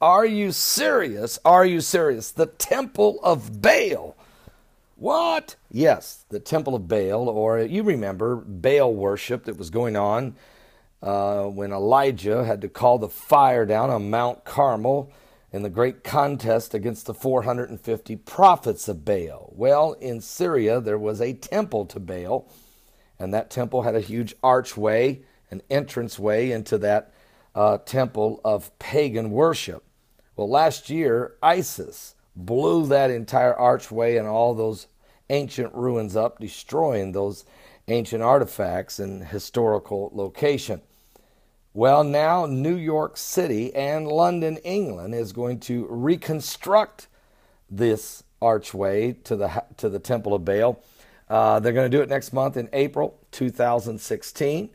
Are you serious? Are you serious? The Temple of Baal. What? Yes, the Temple of Baal, or you remember Baal worship that was going on when Elijah had to call the fire down on Mount Carmel in the great contest against the 450 prophets of Baal. Well, in Syria, there was a temple to Baal, and that temple had a huge archway, an entranceway into that temple of pagan worship. Well, last year, ISIS blew that entire archway and all those ancient ruins up, destroying those ancient artifacts and historical location. Well, now New York City and London, England is going to reconstruct this archway to the Temple of Baal. They're going to do it next month in April 2016.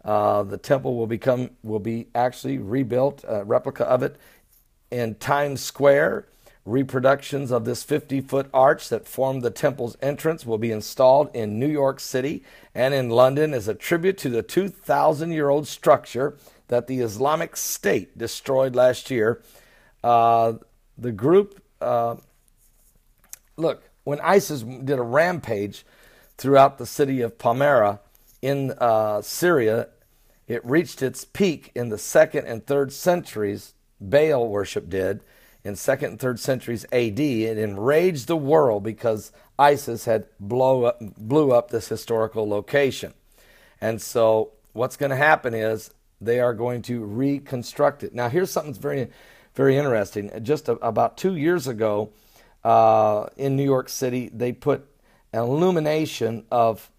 The temple will be actually rebuilt, a replica of it in Times Square. Reproductions of this 50-foot arch that formed the temple's entrance will be installed in New York City and in London as a tribute to the 2,000-year-old structure that the Islamic State destroyed last year. The group, look, when ISIS did a rampage throughout the city of Palmyra in Syria, it reached its peak in the 2nd and 3rd centuries. Baal worship did. In 2nd and 3rd centuries AD, it enraged the world because ISIS had blew up this historical location. And so what's going to happen is they are going to reconstruct it. Now, here's something that's very, very interesting. Just about 2 years ago in New York City, they put an illumination of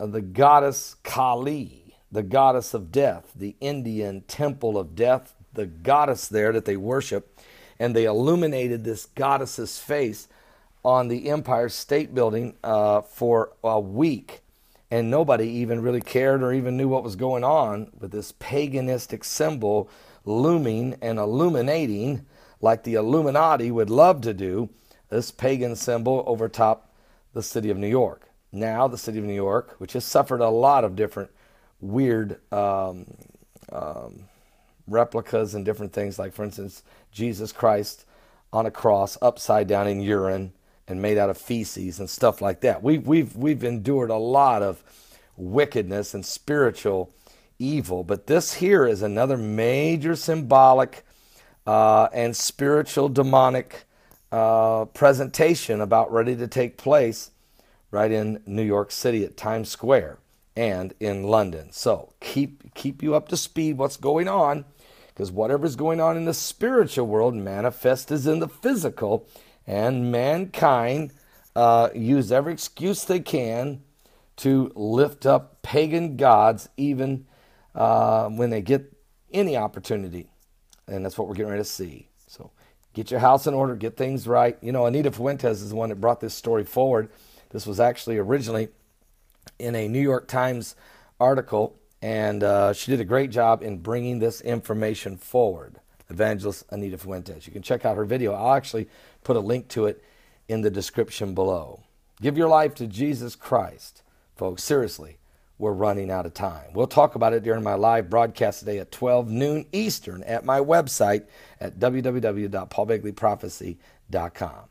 the goddess Kali, the goddess of death, the Indian temple of death, the goddess there that they worship. And they illuminated this goddess's face on the Empire State Building for a week. And nobody even really cared or even knew what was going on with this paganistic symbol looming and illuminating like the Illuminati would love to do, this pagan symbol over top the city of New York. Now the city of New York, which has suffered a lot of different weird replicas and different things, like, for instance, Jesus Christ on a cross upside down in urine and made out of feces and stuff like that. We've endured a lot of wickedness and spiritual evil, but this here is another major symbolic and spiritual demonic presentation about ready to take place right in New York City at Times Square and in London. So keep you up to speed what's going on, because whatever's going on in the spiritual world manifests in the physical, and mankind use every excuse they can to lift up pagan gods even when they get any opportunity. And that's what we're getting ready to see. So get your house in order, get things right. You know, Anita Fuentes is the one that brought this story forward. This was actually originally in a New York Times article, and she did a great job in bringing this information forward. Evangelist Anita Fuentes. You can check out her video. I'll actually put a link to it in the description below. Give your life to Jesus Christ. Folks, seriously, we're running out of time. We'll talk about it during my live broadcast today at 12 noon Eastern at my website at www.paulbegleyprophecy.com.